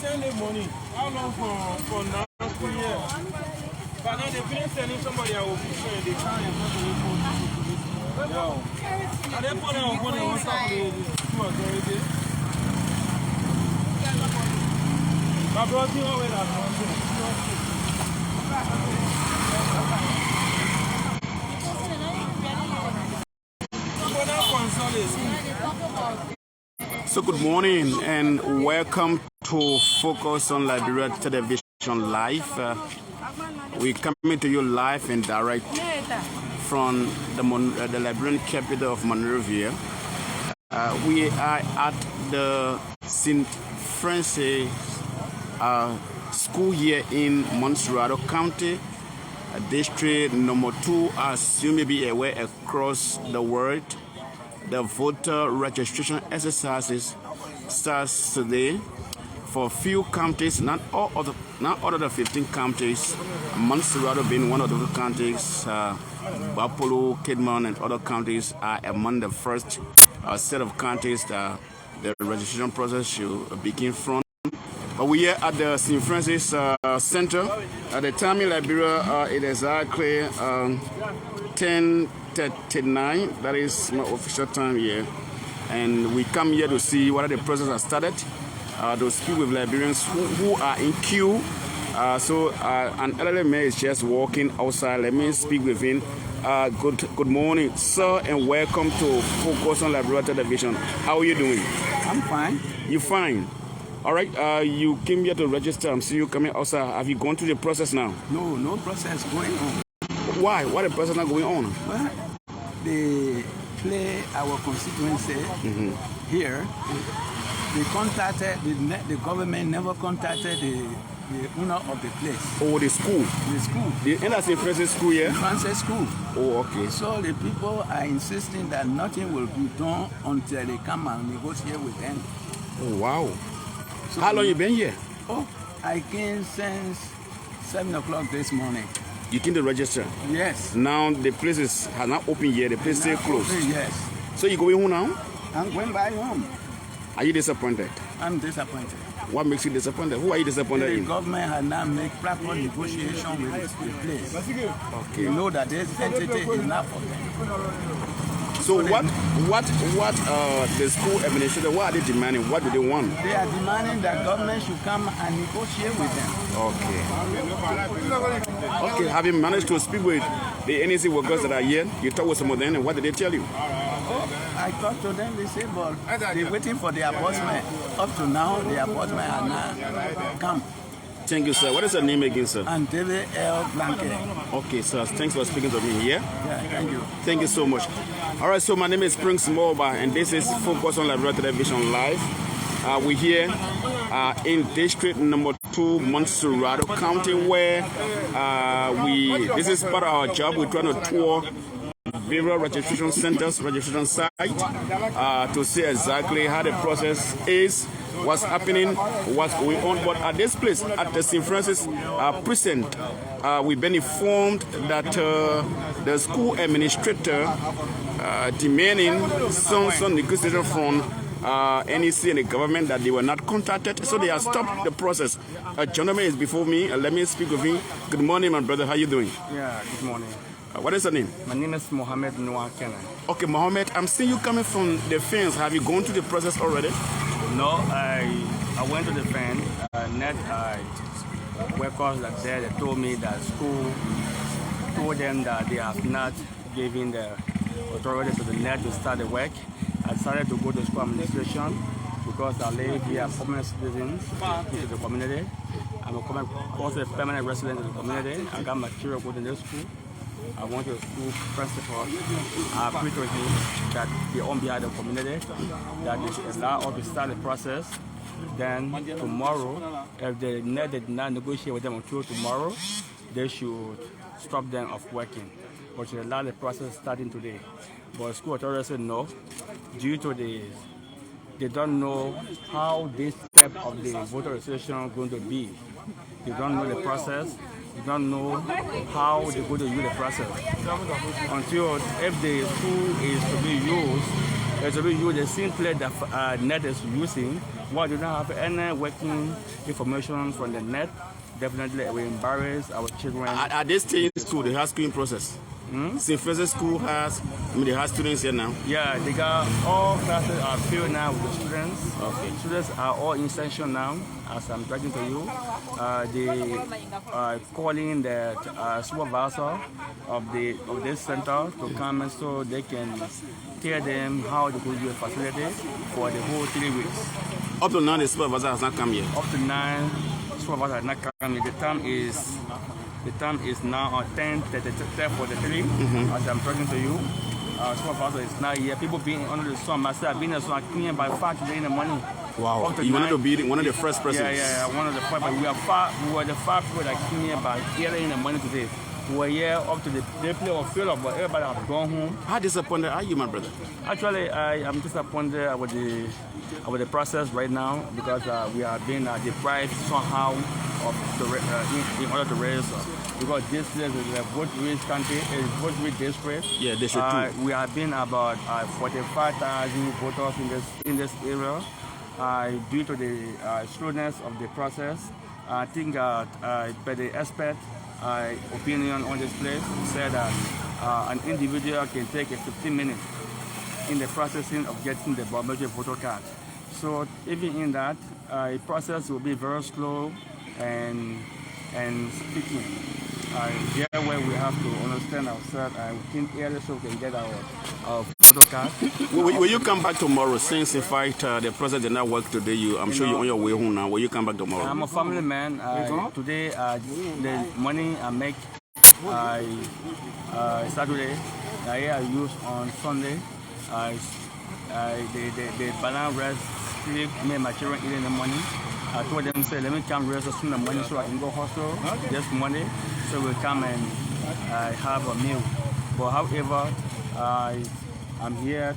send them money. How long for now? 2 years. But now they finish sending somebody I will be sure they can't afford to report. Yeah. And they put them on one stop the 2 authority. My brother, you know where that's So good morning and welcome to Focus on Liberia Television Live. We're coming to you live and direct from the Liberian capital of Monrovia. We are at the St. Francis school here in Montserrat County, district number 2, as you may be aware, across the world. The voter registration exercises starts today for a few counties, not all of the 15 counties. Montserrat being one of the counties. Buffalo, Kidman, and other counties are among the first set of counties that the registration process should begin from. But we are at the St. Francis Center. At the time in Liberia, it is exactly 10:39. That is my official time here. And we come here to see whether the process has started, to speak with Liberians who are in queue. An elderly man is just walking outside. Let me speak with him. Good morning, sir, and welcome to Focus on Liberia Television. How are you doing? I'm fine. You fine? All right, you came here to register. I'm seeing you coming outside. Have you gone through the process now? No process going on. Why? Why the process not going on? Well, they play our constituency here. They contacted, the government never contacted the owner of the place. Oh, the school? The school. The St. Francis school here? The Francis school. Oh, okay. So the people are insisting that nothing will be done until they come and negotiate with them. Oh, wow. So how long you been here? Oh, I came since 7 o'clock this morning. You came to register? Yes. Now the places have not opened yet. The place is still closed. Open, yes. So you going home now? I'm going back home. Are you disappointed? I'm disappointed. What makes you disappointed? Who are you disappointed in? The government has not made proper negotiation with the place. Okay. You know that this entity is not for them. So what the school administrator, what are they demanding? What do they want? They are demanding that government should come and negotiate with them. Okay, have you managed to speak with the NEC workers that are here? You talk with some of them, and what did they tell you? Oh, I talked to them, they say, but they're waiting for the appointment. Up to now, the appointment has not come. Thank you, sir. What is your name again, sir? And David L. Blanket. Okay, sir. Thanks for speaking to me here. Yeah, thank you. Thank you so much. All right, so my name is Prince Mulbah, and this is Focus on Liberia Television Live. We're here in district number 2, Montserrat County, where this is part of our job. We're trying to tour various registration centers, registration sites, to see exactly how the process is, what's happening, what's going on. But at this place, at the St. Francis precinct, we've been informed that the school administrator demanding some negotiation from NEC and the government that they were not contacted, so they have stopped the process. A gentleman is before me. Let me speak with him. Good morning, my brother. How you doing? Yeah, good morning. What is your name? My name is Mohammed Noah Kenan. Okay, Mohammed, I'm seeing you coming from the fence. Have you gone through the process already? No, I went to the fence. Workers that there, they told me that school told them that they have not given the authority to the net to start the work. I decided to go to school administration because I live here as permanent citizens into the community. I'm also a permanent resident of the community. I got material good in this school. I went to the school principal. I agreed to him that they on behalf of the community that they should allow us to start the process. Then tomorrow, if the net did not negotiate with them until tomorrow, they should stop them of working. But should allow the process starting today. But the school authorities said no, due to they don't know how this step of the voter registration is going to be. They don't know the process. They don't know how they're going to use the process. Until if the school is to be used, it will be used the same place that net is using. Well, do not have any working information from the net. Definitely, we embarrass our children. Are they still in school? They have schooling process. St. Francis School they have students here now. Yeah, they got all classes are filled now with the students. Okay. Students are all in session now. As I'm talking to you, they are calling the supervisor of this center to come so they can tell them how they could use the facility for the whole 3 weeks. Up to now, the supervisor has not come yet. Up to 9, supervisor has not come yet. The time is now on 10:43. As I'm talking to you, supervisor is not here. People being under the sun. Myself being in the sun, cleaning by 5 today in the morning. Wow. You wanted to be one of the first persons. Yeah, one of the first. But we were the 5 people that came here by 8 in the morning today. We were here up to the play of fill up, but everybody has gone home. How disappointed are you, my brother? Actually, I am disappointed with the process right now because we are being deprived somehow of in order to raise. Because this place is a vote-rich country, a vote-rich district. Yeah, they should too. We have been about 45,000 voters in this area. Due to the slowness of the process, I think by the expert opinion on this place said that an individual can take 15 minutes in the processing of getting the biometric voter card. So even in that, the process will be very slow and speaking. There where we have to understand ourselves and think early so we can get our photo card. Will you come back tomorrow since in fact the process did not work today? I'm sure you're on your way home now. Will you come back tomorrow? I'm a family man. Today the money I make Saturday, I use on Sunday. The balance rest sleep, me and my children eat in the morning. I told them, say, let me come rest as soon as morning so I can go hospital this Monday. So we'll come and have a meal. But however, I'm here,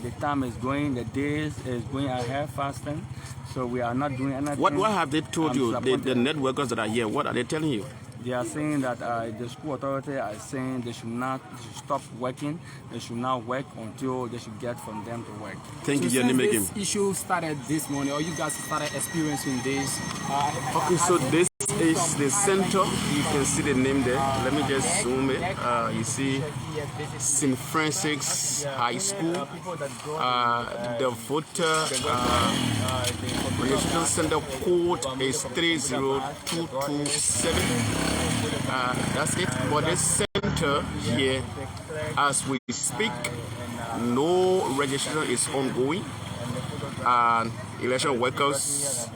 the time is going, the days is going ahead fasting. So we are not doing anything. What have they told you, the net workers that are here, what are they telling you? They are saying that the school authority are saying they should stop working. They should not work until they should get from them to work. Thank you, Since Jenny. this issue started this morning, or you guys started experiencing this? Okay, so this is the center. You can see the name there. Let me just zoom it. You see St. Francis High School. The voter registration center code is 30227. That's it for this center here. As we speak, no registration is ongoing, and election workers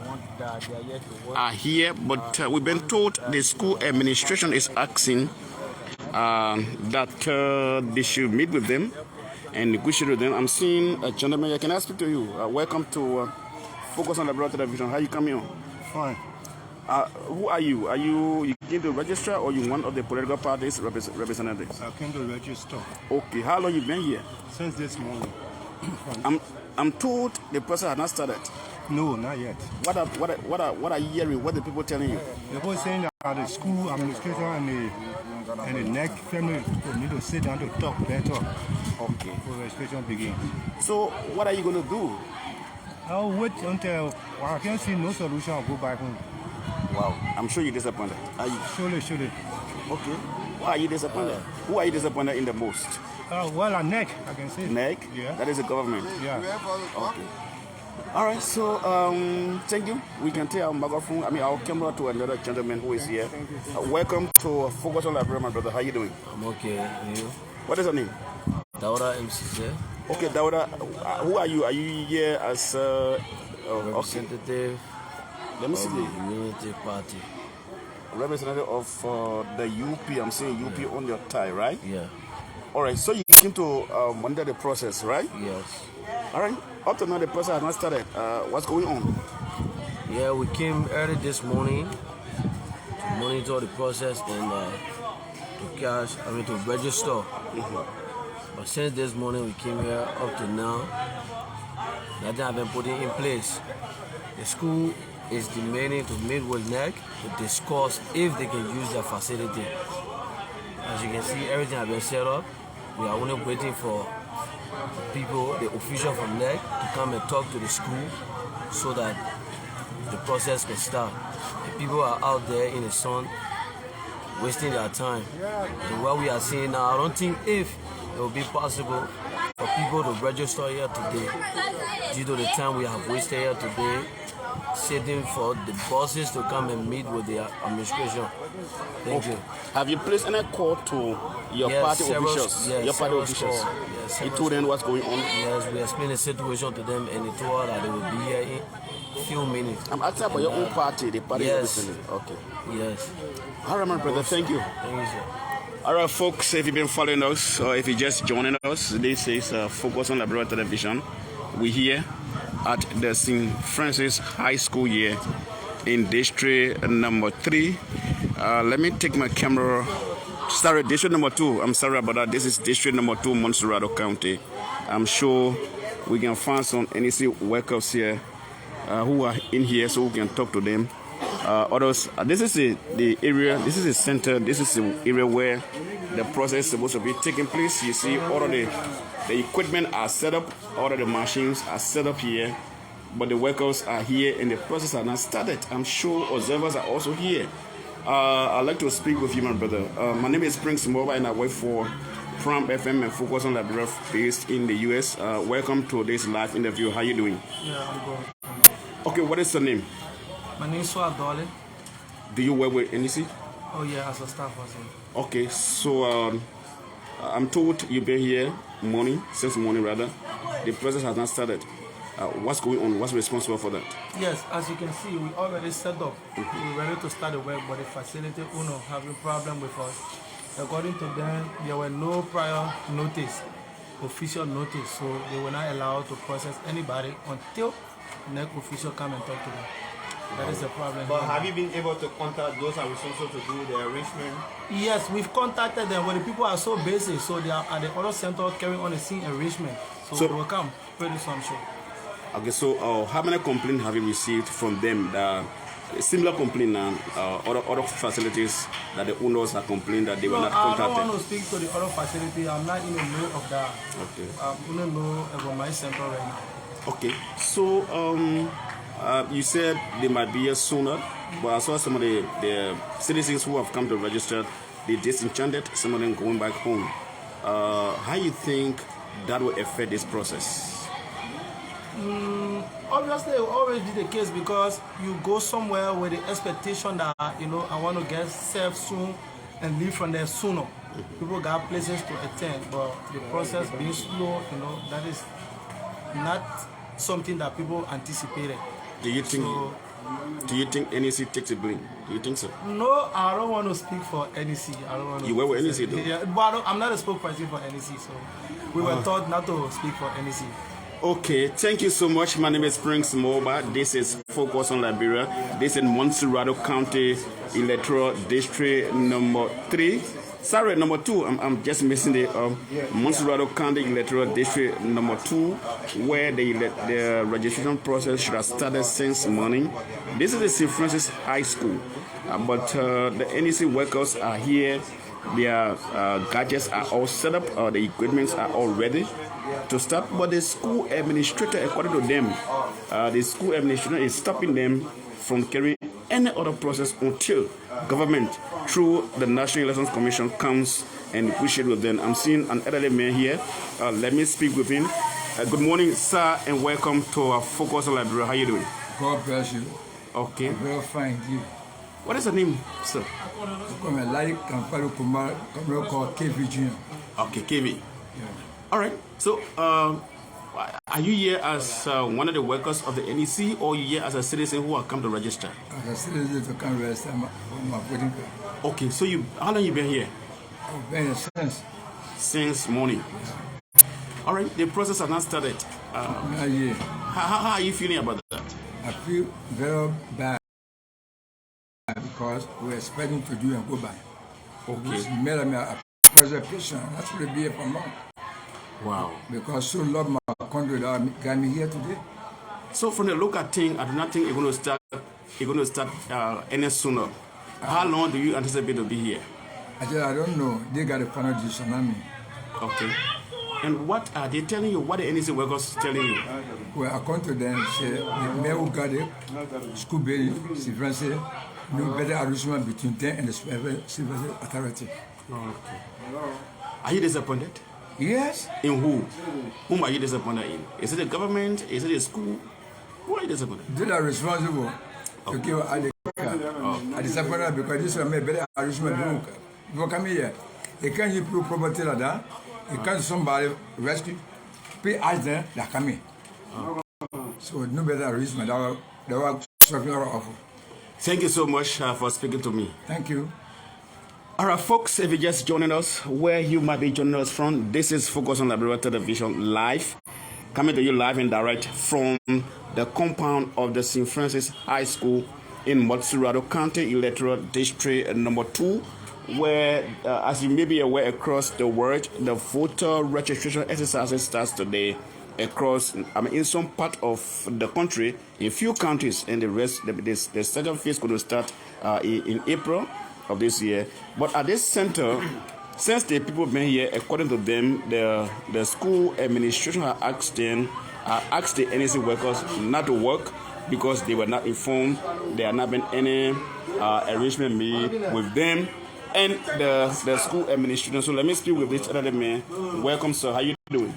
are here, but we've been told the school administration is asking that they should meet with them and negotiate with them. I'm seeing a gentleman. Can I speak to you? Welcome to Focus on Liberia Television. How you coming on? Fine. Who are you? Are you came to register, or you one of the political parties representatives? I came to register. Okay. How long you been here? Since this morning. I'm told the process has not started. No, not yet. What are you hearing? What are the people telling you? People saying that the school administration and the neck family need to sit down to talk better. Okay. Before registration begins. So what are you going to do? I'll wait until I can see no solution. I'll go back home. Wow. I'm sure you're disappointed. Are you? Surely. Okay. Why are you disappointed? Who are you disappointed in the most? Well, a neck, I can say. Neck? Yeah. That is the government? Yeah. Okay. All right, so thank you. We can take our microphone, our camera to another gentleman who is here. Welcome to Focus on Liberia, my brother. How you doing? I'm okay. And you? What is your name? Dauda MCC. Okay, Dauda. Who are you? Are you here as representative Let me see of the Unity Party. Representative of the UP. I'm saying UP on your tie, right? Yeah. All right, so you came to monitor the process, right? Yes. All right. Up to now, the process has not started. What's going on? Yeah, we came early this morning to monitor the process and to register. But since this morning we came here up to now, nothing has been put in place. The school is demanding to meet with NEC to discuss if they can use their facility. As you can see, everything has been set up. We are only waiting for people, the official from NEC, to come and talk to the school so that the process can start. The people are out there in the sun wasting their time. And what we are seeing now, I don't think if it will be possible for people to register here today due to the time we have wasted here today, sitting for the bosses to come and meet with the administration. Thank you. Have you placed any call to your party officials? Yes, your party officials. Yes, you told them what's going on? Yes, we explained the situation to them and they told us that they will be here in a few minutes. I'm asking about your own party, the party representative. Okay. Yes. All right, my brother. Thank you. Thank you, sir. All right, folks, if you've been following us or if you're just joining us, this is Focus on Liberia Television. We're here at the St. Francis High School here in District number 3. Let me take my camera. Sorry, District number 2. I'm sorry about that. This is District number 2, Montserrat County. I'm sure we can find some NEC workers here who are in here so we can talk to them. Others, this is the area, this is the center, this is the area where the process is supposed to be taking place. You see all of the equipment are set up, all of the machines are set up here, but the workers are here and the process has not started. I'm sure observers are also here. I'd like to speak with you, my brother. My name is Prince Mulbah and I work for Pram FM and Focus on Liberia based in the US. Welcome to this live interview. How are you doing? Yeah, I'm good. Okay, what is your name? My name is Swag Dolly. Do you work with NEC? Oh yeah, as a staff person. Okay, so I'm told you've been here since morning rather. The process has not started. What's going on? What's responsible for that? Yes, as you can see, we already set up. We're ready to start the work, but the facility owner having problem with us. According to them, there were no prior notice, official notice, so they were not allowed to process anybody until the next official come and talk to them. That is the problem. But have you been able to contact those who are responsible to do the arrangement? Yes, we've contacted them, but the people are so busy, so they are at the other center carrying on the scene arrangement. So they will come pretty soon, I'm sure. Okay, so how many complaints have you received from them? Similar complaint and other facilities that the owners have complained that they were not contacted? I don't want to speak to the other facility. I'm not in the know of that. Okay. I'm in the know about my center right now. Okay, so you said they might be here sooner, but I saw some of the citizens who have come to register, they disenchanted, some of them going back home. How you think that will affect this process? Obviously, it will always be the case because you go somewhere with the expectation that, I want to get served soon and leave from there sooner. People got places to attend, but the process being slow, that is not something that people anticipated. Do you think NEC takes the blame? Do you think so? No, I don't want to speak for NEC. I don't want to. You work with NEC though? Yeah, but I'm not a spokesperson for NEC, so we were taught not to speak for NEC. Okay, thank you so much. My name is Prince Mulbah. This is Focus on Liberia. This is Montserrat County Electoral District number 3. Sorry, number 2. I'm just missing the Montserrat County Electoral District number 2, where the registration process should have started since morning. This is the St. Francis High School, but the NEC workers are here. Their gadgets are all set up. The equipments are all ready to start, but the school administrator, according to them, the school administrator is stopping them from carrying any other process until government, through the National Elections Commission, comes and negotiate with them. I'm seeing an elderly man here. Let me speak with him. Good morning, sir, and welcome to our Focus on Liberia. How are you doing? God bless you. Okay. I'm very fine, you. What is the name, sir? Come and like Kampalu Kumar, called KV Junior. Okay, KV. Yeah. All right. So, are you here as one of the workers of the NEC, or are you here as a citizen who have come to register? As a citizen to come register my voting card. Okay. So how long you been here? I've been here since morning. Yeah. All right. The process has not started. Not yet. How are you feeling about that? I feel very bad because we're expecting to do and go by. Okay. It's made me a preservation. That's going to be here for long. Wow. Because so love my country that got me here today. So from the local thing, I do not think you're going to start any sooner. How long do you anticipate to be here? I don't know. They got a final decision on me. Okay. And what are they telling you? What are the NEC workers telling you? Well, according to them, say the mayor who got it, school building, civil say, no better arrangement between them and the civil authority. Okay. Are you disappointed? Yes. In who? Whom are you disappointed in? Is it the government? Is it the school? Who are you disappointed? They are responsible to give at the car. I disappointed because this one made better arrangement. Before coming here, they can't give people property like that. You can't somebody rescue, pay us there, they are coming. So no better arrangement. They were suffering our offer. Thank you so much for speaking to me. Thank you. All right, folks, if you're just joining us, where you might be joining us from, this is Focus on Liberia Television Live, coming to you live and direct from the compound of the St. Francis High School in Mulbah County Electoral District number 2, where, as you may be aware, across the world, the voter registration exercise starts today across, in some part of the country, in few countries, and the rest, the second phase is going to start in April of this year. But at this center, since the people been here, according to them, the school administration have asked the NEC workers not to work because they were not informed. There had not been any arrangement made with them and the school administration. So let me speak with this other man. Welcome, sir. How you doing?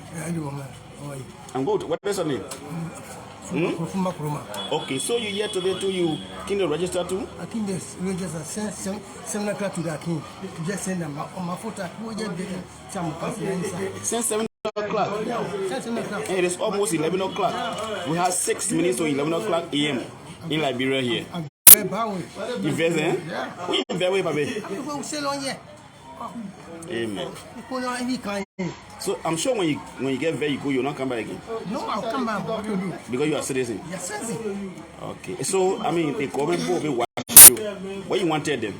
I'm good. What is your name? Okay, so you here today too? You can you register too? I think this register 7 o'clock to that king. Just send them on my photo. Since 7 o'clock. And it is almost 11 o'clock. We have 6 minutes to 11 o'clock a.m. in Liberia here. You very, eh? We very, baby. Amen. So I'm sure when you get there, you go, you'll not come back again. No, I'll come back. Because you are citizen. Yes, citizen. Okay. So the government will be watching you. What you want to tell them?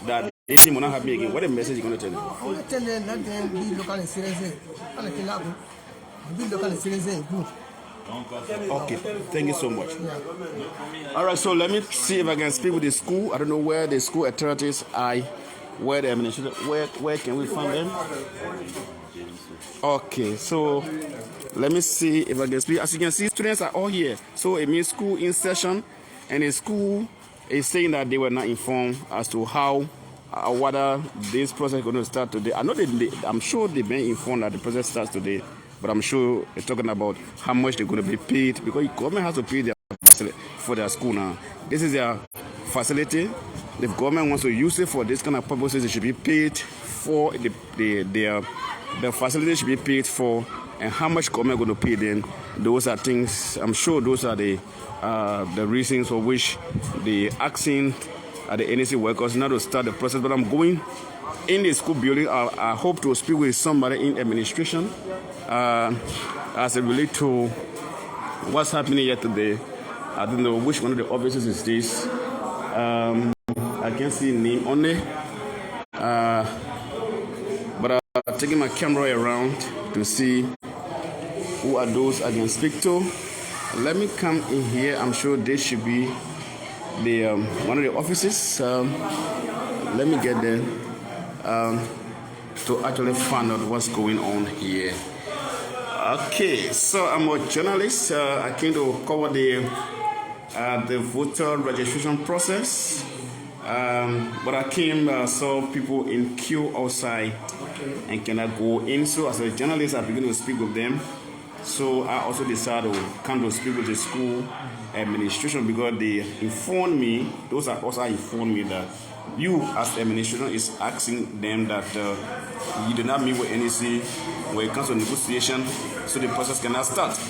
That this thing will not happen again. What the message you going to tell them? I want to tell them that they be local and citizen. Be local and citizen. Good. Okay, thank you so much. All right, so let me see if I can speak with the school. I don't know where the school authorities are. Where the administration, where can we find them? Okay, so let me see if I can speak. As you can see, students are all here. So it means school in session, and the school is saying that they were not informed as to how whether this process is going to start today. I know I'm sure they've been informed that the process starts today, but I'm sure they're talking about how much they're going to be paid because the government has to pay for their school now. This is their facility. The government wants to use it for this kind of purposes. It should be paid for the facility should be paid for, and how much government going to pay them. Those are things. I'm sure those are the reasons for which the asking the NEC workers not to start the process. But I'm going in the school building. I hope to speak with somebody in administration as it relates to what's happening here today. I don't know which one of the offices is this. I can't see name on it, but I'm taking my camera around to see who are those I can speak to. Let me come in here. I'm sure this should be the one of the offices. Let me get there to actually find out what's going on here. Okay, so I'm a journalist. I came to cover the voter registration process. But I came, saw people in queue outside and cannot go in. So as a journalist, I began to speak with them. So I also decided to come to speak with the school administration because they informed me, those are also informed me that you as the administration is asking them that you did not meet with NEC when it comes to negotiation, so the process cannot start.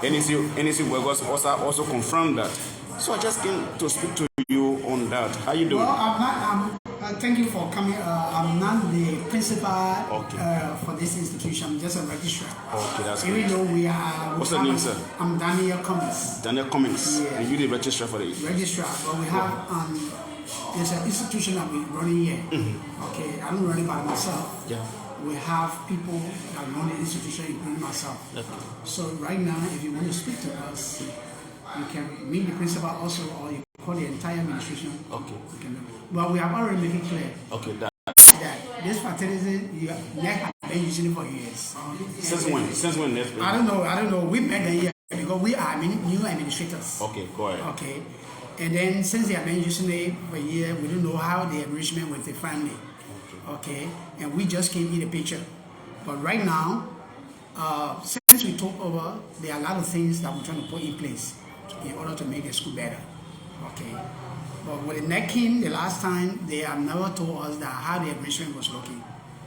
NEC workers also confirmed that. So I just came to speak to you on that. How you doing? Well, thank you for coming. I'm not the principal for this institution. I'm just a registrar. Okay, that's good. Even though we are... What's your name, sir? I'm Daniel Cummings. Daniel Cummings. Yeah. And you the registrar for the... Registrar, but we have... there's an institution that we're running here. Mm-hmm. Okay, I don't run it by myself. Yeah. We have people that run the institution, including myself. Okay. So right now, if you want to speak to us, you can meet the principal also, or you call the entire administration. Okay. But we have already made it clear. Okay. That this facility, NEC has been using it for years. Since when? Since when? I don't know. We met them here because we are new administrators. Okay, go ahead. Okay. And then since they have been using it for a year, we don't know how the enrichment with the family. Okay. And we just came in the picture. But right now, since we took over, there are a lot of things that we're trying to put in place in order to make the school better. Okay. But with the NEC came the last time, they have never told us that how the enrichment was looking.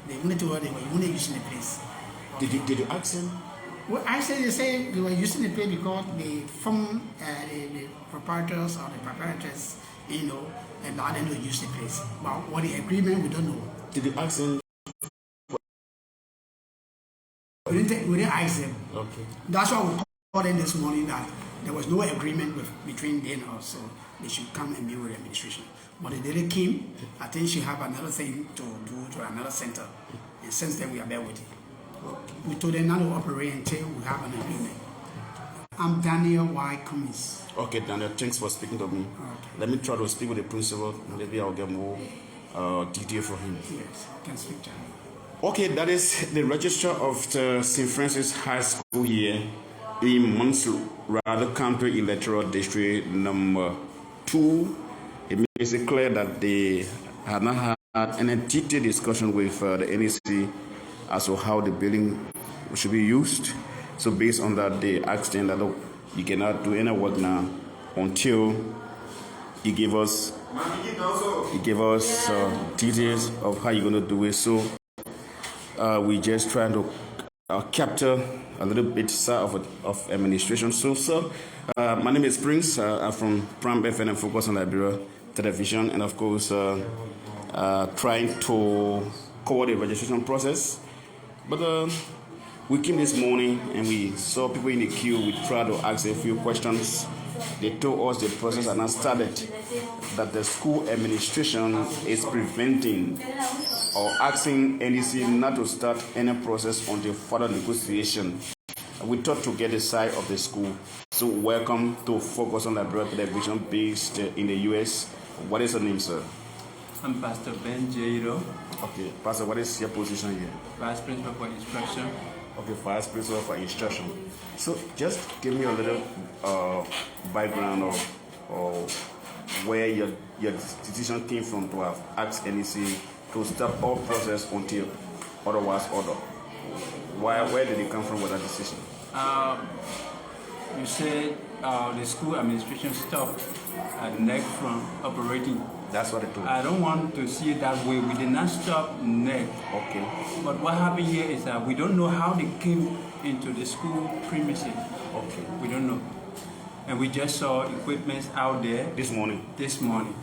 They only told us they were only using the place. Okay. Did you ask them? Well, actually, they say they were using the place because the proprietors or the proprietors, allowed them to use the place. But what the agreement, we don't know. Did you ask them? We didn't ask them. Okay. That's why we called them this morning that there was no agreement between them and us, so they should come and meet with the administration. But the lady came, I think she have another thing to do to another center. And since then, we are there with it. We told them not to operate until we have an agreement. I'm Daniel Y. Cummins. Okay, Daniel, thanks for speaking to me. Okay. Let me try to speak with the principal. Maybe I'll get more detail from him. Yes, I can speak to him. Okay, that is the register of the St. Francis High School here in Mulbah County Electoral District number 2. It makes it clear that they have not had any detailed discussion with the NEC as to how the building should be used. So based on that, they asked them that, look, you cannot do any work now until you give us details of how you're going to do it. So we just trying to capture a little bit of administration. So, sir, my name is Prince. I'm from Prime FM and Focus on Liberia Television, and of course, trying to cover the registration process. But we came this morning and we saw people in the queue. We tried to ask a few questions. They told us the process had not started, that the school administration is preventing or asking NEC not to start any process until further negotiation. We thought to get the side of the school. So welcome to Focus on Liberia Television based in the US. What is your name, sir? I'm Pastor Ben Jairo. Okay, Pastor, what is your position here? Vice Principal for Instruction. Okay, Vice Principal for Instruction. So just give me a little background of where your decision came from to have asked NEC to stop all process until otherwise order. Where did it come from with that decision? You said the school administration stopped NEC from operating. That's what it told. I don't want to see it that way. We did not stop NEC. Okay. But what happened here is that we don't know how they came into the school premises. Okay. We don't know. And we just saw equipment out there. This morning? This morning.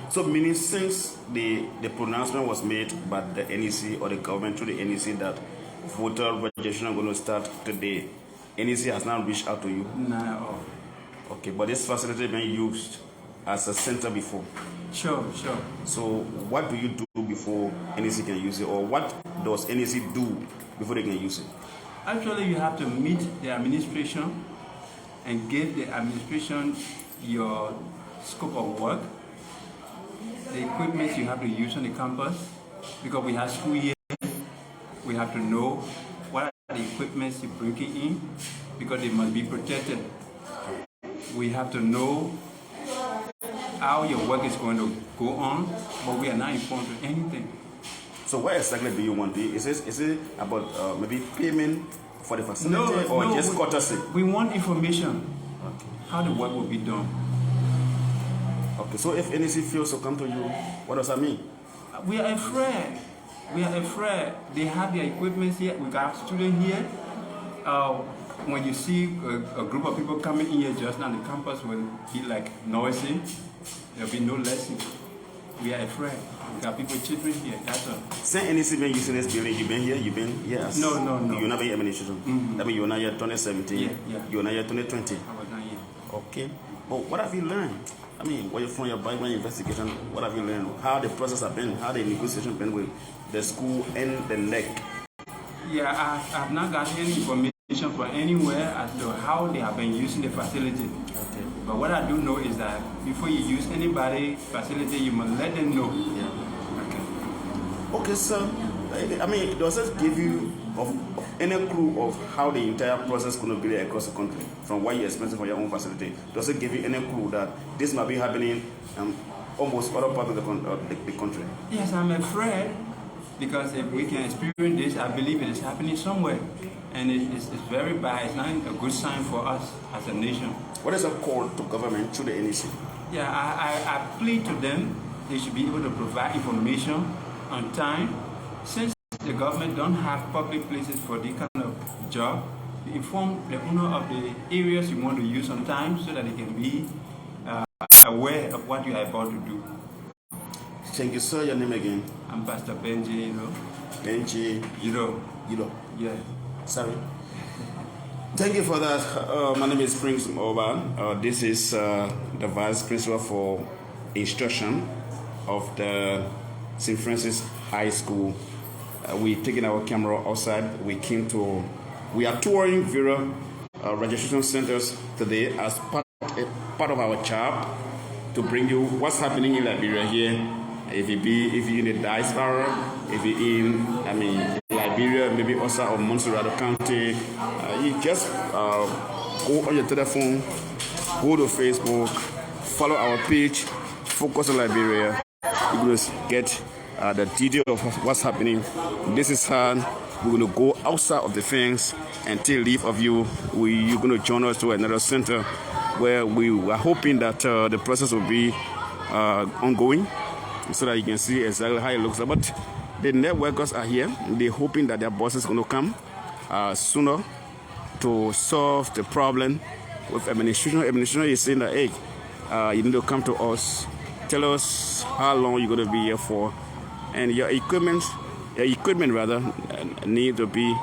So meaning since the pronouncement was made by the NEC or the government to the NEC that voter registration are going to start today, NEC has not reached out to you? No. Okay, but this facility being used as a center before? Sure. So what do you do before NEC can use it, or what does NEC do before they can use it? Actually, you have to meet the administration and give the administration your scope of work, the equipment you have to use on the campus, because we have school here. We have to know what are the equipment you're bringing in, because they must be protected. We have to know how your work is going to go on, but we are not informed of anything. So what exactly do you want? Is it about maybe payment for the facility or just courtesy? We want information, how the work will be done. Okay, so if NEC feels to come to you, what does that mean? We are afraid. They have their equipment here. We got students here. When you see a group of people coming in here just now, the campus will be like noisy. There'll be no lesson. We are afraid. We got people children here, that's all. Since NEC been using this building, you've been here? Yes. No. You're not in administration? Mm-hmm. That means you're not here 2017? Yeah. You're not here 2020? I was not here. Okay. But what have you learned? I mean, from your background investigation, what have you learned? How the process has been? How the negotiation been with the school and the NEC? Yeah, I've not got any information from anywhere as to how they have been using the facility. Okay. But what I do know is that before you use anybody's facility, you must let them know. Yeah. Okay. Okay, sir. I mean, does it give you any clue of how the entire process is going to be there across the country from what you're expecting from your own facility? Does it give you any clue that this might be happening almost other parts of the country? Yes, I'm afraid, because if we can experience this, I believe it is happening somewhere. And it's very bad. It's not a good sign for us as a nation. What is a call to government through the NEC? Yeah, I plead to them. They should be able to provide information on time. Since the government don't have public places for this kind of job, inform the owner of the areas you want to use on time so that they can be aware of what you are about to do. Thank you, sir. Your name again? I'm Pastor Benji, Benji. Yeah. Sorry. Thank you for that. My name is Prince Mulbah. This is the Vice Principal for Instruction of the St. Francis High School. We're taking our camera outside. We are touring various registration centers today as part of our job to bring you what's happening in Liberia here. If you're in the diaspora, if you're in, Liberia, maybe also of Montserrat County, you just go on your telephone, go to Facebook, follow our page, Focus on Liberia. You're going to get the detail of what's happening. This is how we're going to go outside of the fence and take leave of you. You're going to join us to another center where we are hoping that the process will be ongoing, so that you can see exactly how it looks. But the networkers are here. They're hoping that their boss is going to come sooner to solve the problem with administration. Administration is saying that, hey, you need to come to us, tell us how long you're going to be here for, and your equipment rather need to be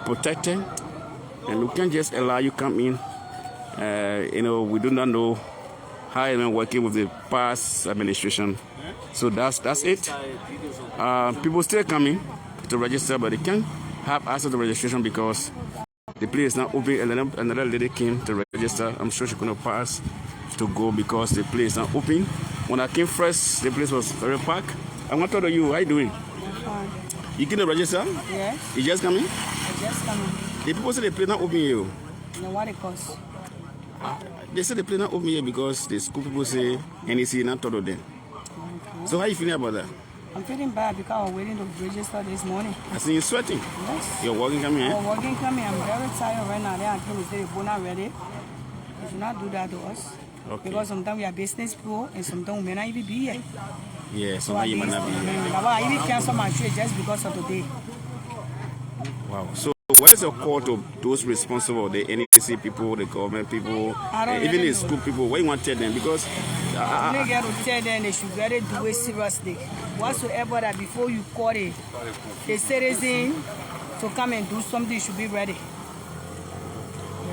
protected, and we can't just allow you come in. We do not know how I'm working with the past administration. So that's it. People still coming to register, but they can't have access to registration because the place is not open. And another lady came to register. I'm sure she's going to pass to go because the place is not open. When I came first, the place was very packed. I want to talk to you. How you doing? Fine. You came to register? Yes. You just coming? I just coming. The people say the place not open here. No, what it costs? They say the place not open here because the school people say NEC not told them. Okay. So how you feeling about that? I'm feeling bad because I was waiting to register this morning. I see you sweating. Yes. You're walking coming, eh? I'm walking coming. I'm very tired right now. They are telling me they are not ready. They should not do that to us. Okay. Because sometimes we are business people and sometimes we may not even be here. Yeah, sometimes you might not be here. I even cancel my trip just because of today. Wow. So what is your call to those responsible, the NEC people, the government people, even the school people? What you want to tell them? Because I get to tell them they should really do it seriously. Whatsoever that before you call the citizen to come and do something, you should be ready.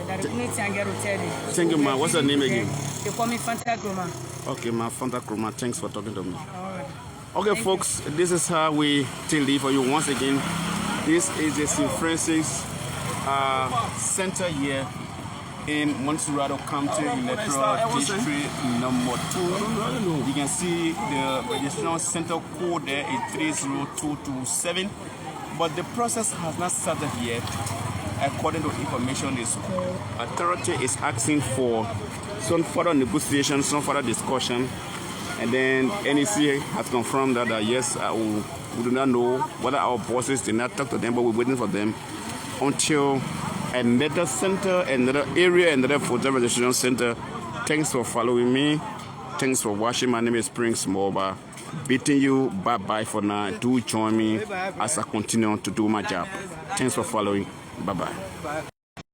That's the only thing I get to tell them. Thank you, ma. What's your name again? They call me Fanta Kroma. Okay, ma. Fanta Kroma. Thanks for talking to me. All right. Okay, thank folks, this is how we take leave for you once again. This is the St. Francis Center here in Montserrat County, Electoral District number 2. You can see the registration center code there is 30227. But the process has not started yet. According to information, the school authority is asking for some further negotiation, some further discussion. And then NEC has confirmed that yes, we do not know whether our bosses did not talk to them, but we're waiting for them until another center, another area, another voter registration center. Thanks for following me. Thanks for watching. My name is Prince Mulbah. Bidding you bye-bye for now. Do join me as I continue to do my job. Thanks for following. Bye-bye.